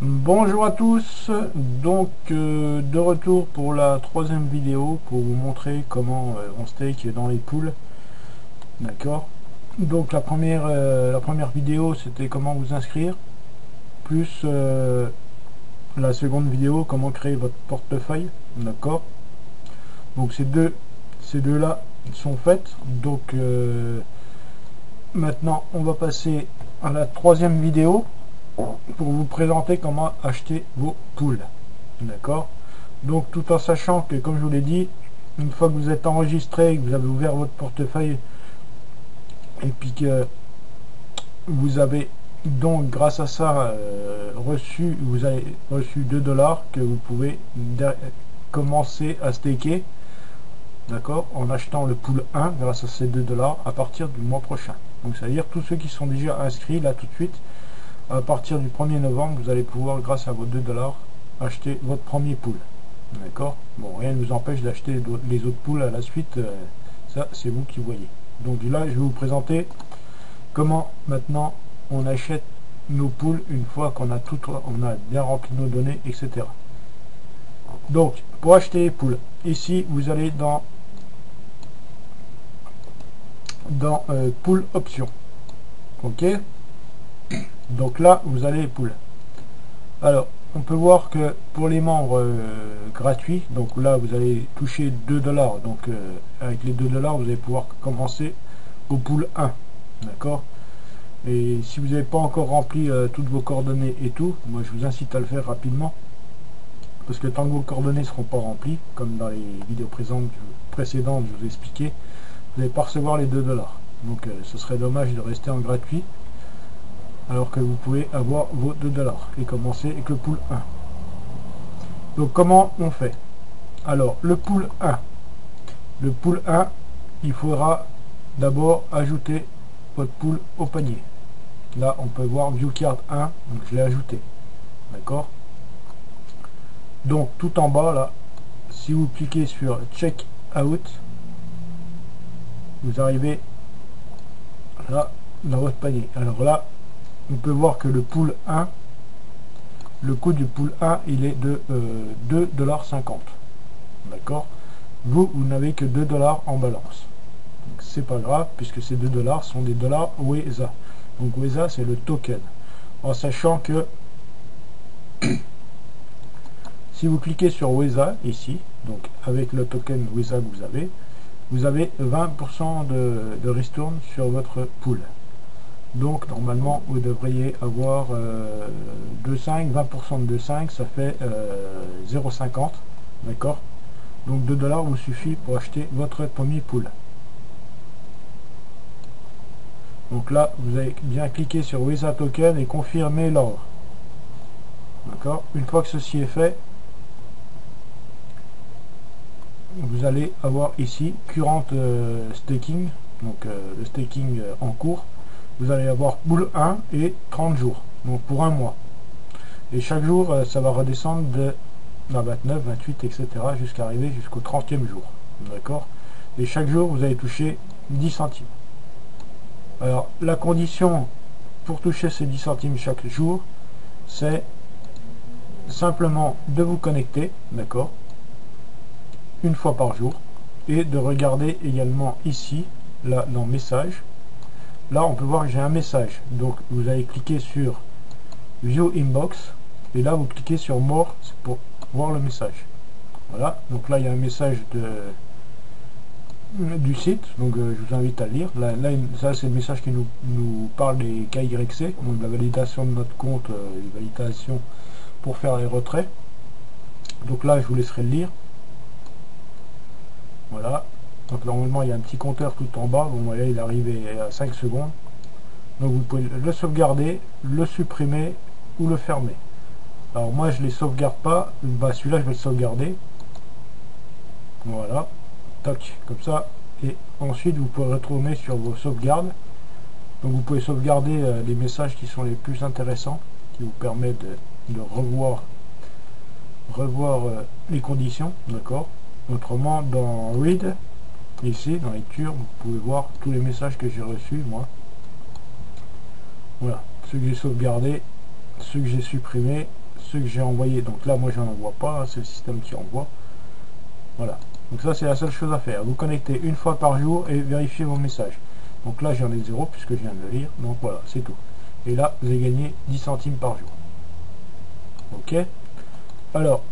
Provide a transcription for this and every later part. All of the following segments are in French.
Bonjour à tous, donc de retour pour la troisième vidéo pour vous montrer comment on stake dans les poules, d'accord. Donc la première vidéo c'était comment vous inscrire, plus la seconde vidéo comment créer votre portefeuille, d'accord. Donc ces deux là sont faites, donc maintenant on va passer à la troisième vidéo pour vous présenter comment acheter vos poules, d'accord. Donc tout en sachant que, comme je vous l'ai dit, une fois que vous êtes enregistré, que vous avez ouvert votre portefeuille et puis que vous avez donc grâce à ça vous avez reçu 2 $, que vous pouvez commencer à staker, d'accord, en achetant le pool 1 grâce à ces 2 $ à partir du mois prochain. Donc ça veut dire tous ceux qui sont déjà inscrits là tout de suite, à partir du 1er novembre, vous allez pouvoir, grâce à vos 2 $, acheter votre premier pool. D'accord. Bon, rien ne vous empêche d'acheter les autres poules à la suite. Ça, c'est vous qui voyez. Donc là, je vais vous présenter comment maintenant on achète nos poules une fois qu'on a on a bien rempli nos données, etc. Donc, pour acheter les poules, ici, vous allez dans pool options. Ok. Donc là, vous avez les poules. Alors, on peut voir que pour les membres gratuits, donc là vous allez toucher 2 $, donc avec les 2 $, vous allez pouvoir commencer au pool 1, d'accord. Et si vous n'avez pas encore rempli toutes vos coordonnées et tout, moi je vous incite à le faire rapidement, parce que tant que vos coordonnées ne seront pas remplies, comme dans les vidéos précédentes je vous ai expliqué, vous n'allez pas recevoir les 2 $. Donc ce serait dommage de rester en gratuit alors que vous pouvez avoir vos 2 $ et commencer avec le pool 1. Donc comment on fait? Alors le pool 1, il faudra d'abord ajouter votre pool au panier. Là on peut voir view card 1, donc je l'ai ajouté, d'accord. Donc tout en bas là, si vous cliquez sur check out, vous arrivez là dans votre panier. Alors là on peut voir que le pool 1, le coût du pool 1 il est de 2,50 $, d'accord. Vous n'avez que 2 $ en balance, donc c'est pas grave, puisque ces 2 $ sont des dollars WESA. Donc WESA c'est le token, en sachant que si vous cliquez sur WESA ici, donc avec le token WESA que vous avez 20% de ristourne sur votre pool. Donc normalement vous devriez avoir 2,5, 20% de 2,5, ça fait 0,50, d'accord. Donc 2 $ vous suffit pour acheter votre premier pool. Donc là vous avez bien cliqué sur WESA token et confirmer l'ordre, d'accord. Une fois que ceci est fait, vous allez avoir ici current staking, donc le staking en cours. Vous allez avoir pool 1 et 30 jours, donc pour un mois. Et chaque jour, ça va redescendre de 29, 28, etc. jusqu'à arriver jusqu'au 30e jour. D'accord. Et chaque jour, vous allez toucher 10 centimes. Alors, la condition pour toucher ces 10 centimes chaque jour, c'est simplement de vous connecter, d'accord, une fois par jour, et de regarder également ici, là, dans Messages. Là, on peut voir que j'ai un message. Donc, vous allez cliquer sur View Inbox. Et là, vous cliquez sur More pour voir le message. Voilà. Donc là, il y a un message du site. Donc, je vous invite à le lire. Là ça, c'est le message qui nous parle des KYC. Donc, la validation de notre compte, les validations pour faire les retraits. Donc là, je vous laisserai le lire. Voilà. Donc normalement il y a un petit compteur tout en bas, vous voyez il est arrivé à 5 secondes. Donc vous pouvez le sauvegarder, le supprimer ou le fermer. Alors moi je ne les sauvegarde pas, bah celui-là je vais le sauvegarder. Voilà, tac, comme ça. Et ensuite vous pouvez retourner sur vos sauvegardes. Donc vous pouvez sauvegarder les messages qui sont les plus intéressants, qui vous permettent de revoir les conditions, d'accord. Autrement dans Read, ici dans lecture, vous pouvez voir tous les messages que j'ai reçus moi. Voilà, ceux que j'ai sauvegardés, ceux que j'ai supprimés, ceux que j'ai envoyés. Donc là, moi, j'en envoie pas, c'est le système qui envoie. Voilà. Donc ça, c'est la seule chose à faire. Vous connectez une fois par jour et vérifiez vos messages. Donc là, j'en ai 0 puisque je viens de le lire. Donc voilà, c'est tout. Et là, vous avez gagné 10 centimes par jour. Ok. Alors,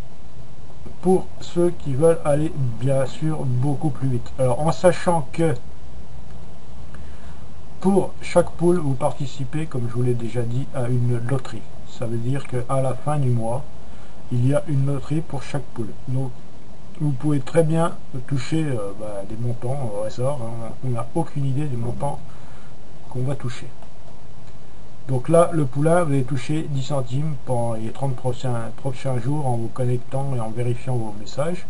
pour ceux qui veulent aller bien sûr beaucoup plus vite. Alors, en sachant que pour chaque poule, vous participez, comme je vous l'ai déjà dit, à une loterie. Ça veut dire qu'à la fin du mois, il y a une loterie pour chaque poule. Donc, vous pouvez très bien toucher des montants au hasard. Hein. On n'a aucune idée du montant qu'on va toucher. Donc là, le poulain, vous allez toucher 10 centimes pendant les 30 prochains jours en vous connectant et en vérifiant vos messages.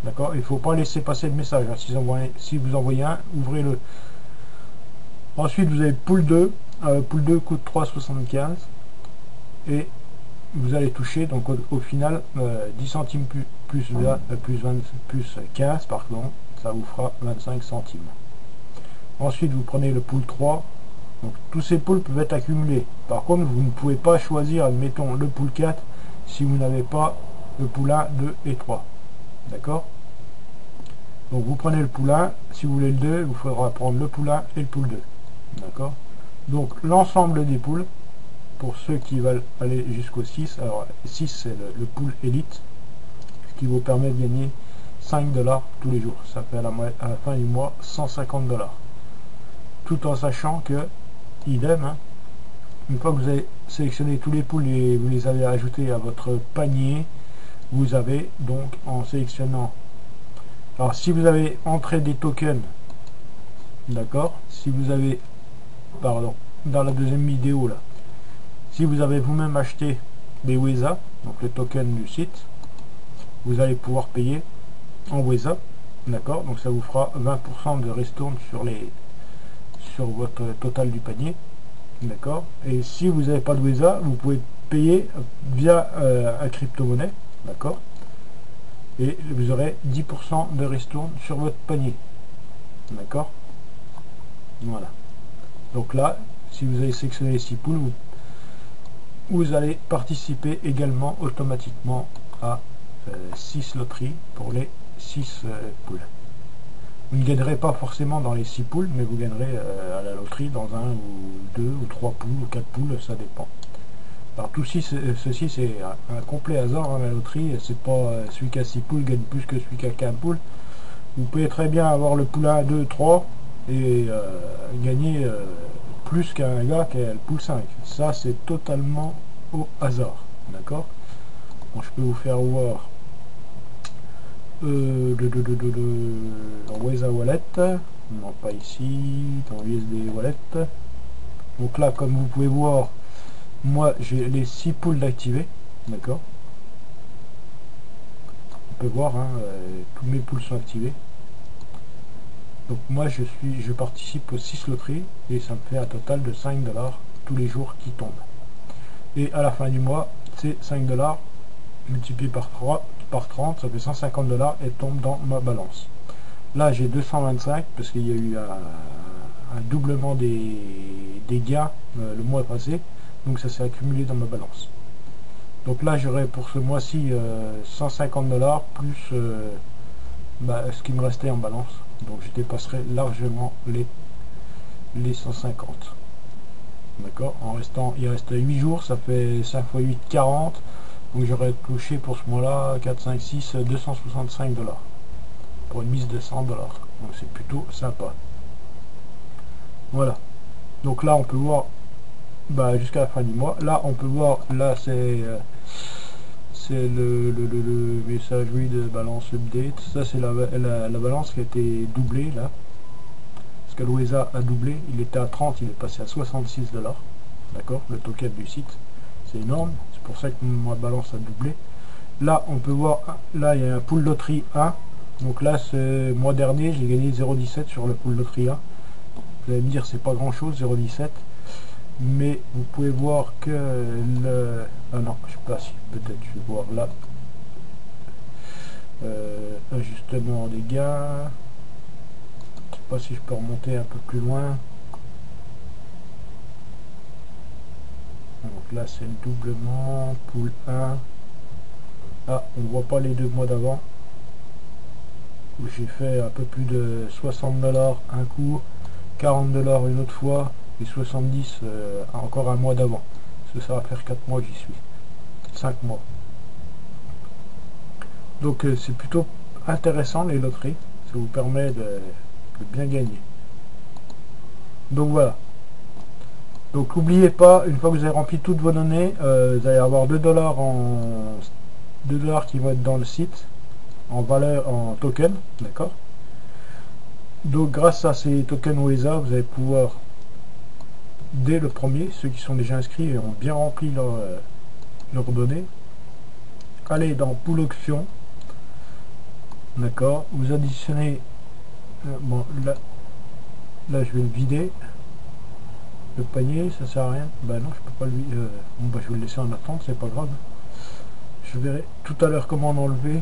D'accord. Il ne faut pas laisser passer le message. Hein. Si vous envoyez un, ouvrez-le. Ensuite, vous avez poule 2. Poule 2 coûte 3,75. Et vous allez toucher, donc au final, 10 centimes plus 15, pardon, ça vous fera 25 centimes. Ensuite, vous prenez le pool 3. Donc, tous ces poules peuvent être accumulés. Par contre, vous ne pouvez pas choisir, admettons, le pool 4 si vous n'avez pas le pool 1, 2 et 3. D'accord? Donc, vous prenez le pool 1. Si vous voulez le 2, il vous faudra prendre le pool 1 et le pool 2. D'accord? Donc, l'ensemble des poules, pour ceux qui veulent aller jusqu'au 6, alors 6 c'est le pool élite, ce qui vous permet de gagner 5 $ tous les jours. Ça fait à la fin du mois 150 $. Tout en sachant que, idem, hein, une fois que vous avez sélectionné tous les poules et vous les avez ajoutés à votre panier, vous avez donc en sélectionnant, alors si vous avez entré des tokens, d'accord, si vous avez, pardon, dans la deuxième vidéo là, si vous avez vous-même acheté des WESA, donc le token du site, vous allez pouvoir payer en WESA, d'accord, donc ça vous fera 20% de ristourne sur votre total du panier, d'accord. Et si vous n'avez pas de WESA, vous pouvez payer via un crypto-monnaie, d'accord, et vous aurez 10% de ristourne sur votre panier, d'accord. Voilà. Donc là, si vous avez sélectionné les 6 poules, vous allez participer également automatiquement à 6 loteries pour les 6 poules. Vous ne gagnerez pas forcément dans les 6 poules, mais vous gagnerez à la loterie dans 1 ou 2 ou 3 poules ou 4 poules, ça dépend. Alors tout ceci c'est un complet hasard, hein, la loterie, c'est pas celui qui a 6 poules gagne plus que celui qui a 15 poules. Vous pouvez très bien avoir le pool 1, 2, 3 et gagner plus qu'un gars qui a le pool 5. Ça c'est totalement au hasard, d'accord. Bon, je peux vous faire voir dans WESA Wallet, non pas ici, dans USB Wallet. Donc là, comme vous pouvez voir, moi j'ai les 6 poules d'activer, d'accord. On peut voir, hein, tous mes poules sont activées. Donc moi je participe aux 6 loteries et ça me fait un total de 5 $ tous les jours qui tombent. Et à la fin du mois, c'est 5 $ multiplié par 30, ça fait 150 $ et tombe dans ma balance. Là j'ai 225 parce qu'il y a eu un doublement des gains le mois passé, donc ça s'est accumulé dans ma balance. Donc là j'aurai pour ce mois-ci 150 $ plus ce qui me restait en balance, donc je dépasserai largement les 150. D'accord, en restant, il reste 8 jours, ça fait 5 x 8, 40. Donc j'aurais touché pour ce mois-là 4, 5, 6, 265 $ pour une mise de 100 $. Donc c'est plutôt sympa. Voilà. Donc là on peut voir jusqu'à la fin du mois. Là on peut voir, là c'est le messagerie de balance update. Ça c'est la balance qui a été doublée là. Parce que l'OESA a doublé. Il était à 30, il est passé à 66 $. D'accord, le token du site. C'est énorme, c'est pour ça que ma balance a doublé. Là on peut voir, là il y a un pool loterie 1, donc là ce mois dernier j'ai gagné 0,17 sur le pool loterie 1. Vous allez me dire c'est pas grand chose 0,17, mais vous pouvez voir que le, ah non je sais pas si peut-être je vais voir là, ajustement des gains, je sais pas si je peux remonter un peu plus loin. Donc là c'est le doublement, pool 1. Ah, on voit pas les 2 mois d'avant. J'ai fait un peu plus de 60$ un coup, 40$ une autre fois, et 70 encore un mois d'avant. Parce que ça va faire 4 mois que j'y suis. 5 mois. Donc c'est plutôt intéressant les loteries. Ça vous permet de bien gagner. Donc voilà. Donc n'oubliez pas, une fois que vous avez rempli toutes vos données, vous allez avoir 2$ en 2$ qui vont être dans le site en valeur en token, d'accord. Donc grâce à ces tokens OESA, vous allez pouvoir dès le premier, ceux qui sont déjà inscrits et ont bien rempli leurs données, aller dans pool option, d'accord. Vous additionnez bon là je vais le vider. Le panier, ça sert à rien. Bah non, je peux pas le vider. Bon bah je vais le laisser en attente, c'est pas grave. Je verrai tout à l'heure comment en enlever.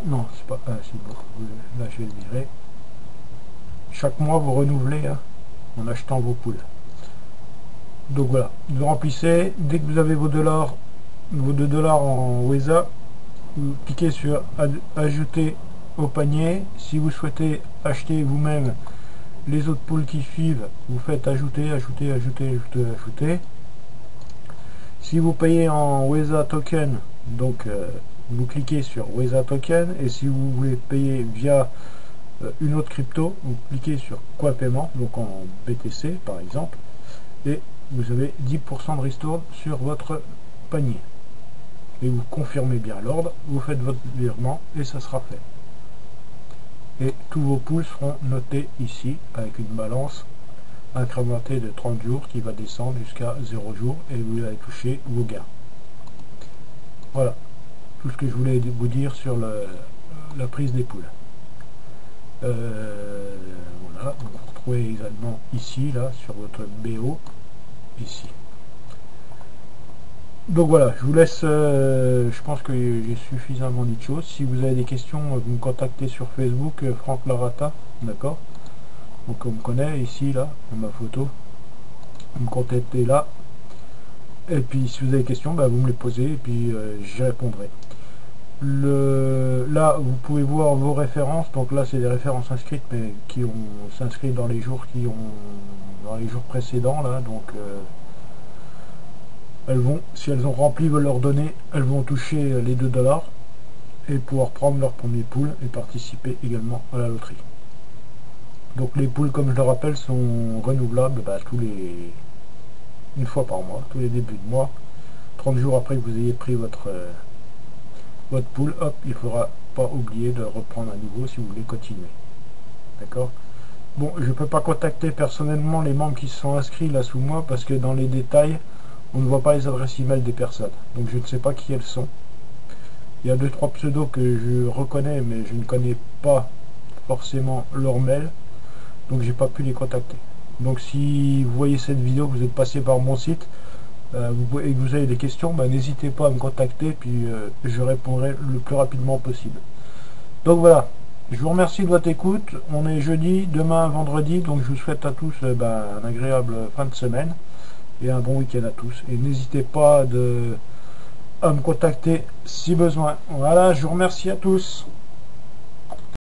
Non, c'est pas. Ah, c'est bon. Là, je vais le virer. Chaque mois, vous renouvelez hein, en achetant vos poules. Donc voilà, vous remplissez. Dès que vous avez vos 2$ en WESA, vous cliquez sur ajouter au panier. Si vous souhaitez acheter vous-même les autres poules qui suivent, vous faites ajouter, ajouter, ajouter, ajouter, ajouter. Si vous payez en WESA token, donc vous cliquez sur WESA token, et si vous voulez payer via une autre crypto, vous cliquez sur quoi paiement, donc en BTC par exemple, et vous avez 10% de ristourne sur votre panier. Et vous confirmez bien l'ordre, vous faites votre virement et ça sera fait. Et tous vos poules seront notés ici avec une balance incrémentée de 30 jours qui va descendre jusqu'à 0 jours et vous allez toucher vos gains. Voilà tout ce que je voulais vous dire sur la prise des poules. Voilà, donc vous retrouvez également ici, là, sur votre BO, ici. Donc voilà, je vous laisse, je pense que j'ai suffisamment dit de choses. Si vous avez des questions, vous me contactez sur Facebook, Franck Larata, d'accord. Donc on me connaît ici, là, dans ma photo. Vous me contactez là. Et puis si vous avez des questions, bah, vous me les posez et puis j'y répondrai. Là, vous pouvez voir vos références. Donc là, c'est des références inscrites, mais qui ont s'inscrivent dans les jours dans les jours précédents. Là, donc elles vont, si elles ont rempli leurs données, elles vont toucher les 2$ et pouvoir prendre leur premier pool et participer également à la loterie. Donc les poules, comme je le rappelle, sont renouvelables une fois par mois, tous les débuts de mois. 30 jours après que vous ayez pris votre pool, hop, il ne faudra pas oublier de reprendre à nouveau si vous voulez continuer. D'accord. Bon, je ne peux pas contacter personnellement les membres qui se sont inscrits là sous moi parce que dans les détails, on ne voit pas les adresses email des personnes. Donc je ne sais pas qui elles sont. Il y a 2-3 pseudos que je reconnais, mais je ne connais pas forcément leur mail. Donc j'ai pas pu les contacter. Donc si vous voyez cette vidéo, vous êtes passé par mon site, et que vous avez des questions, bah, n'hésitez pas à me contacter, puis je répondrai le plus rapidement possible. Donc voilà, je vous remercie de votre écoute. On est jeudi, demain vendredi, donc je vous souhaite à tous un agréable fin de semaine et un bon week-end à tous. Et n'hésitez pas à me contacter si besoin. Voilà, je vous remercie à tous.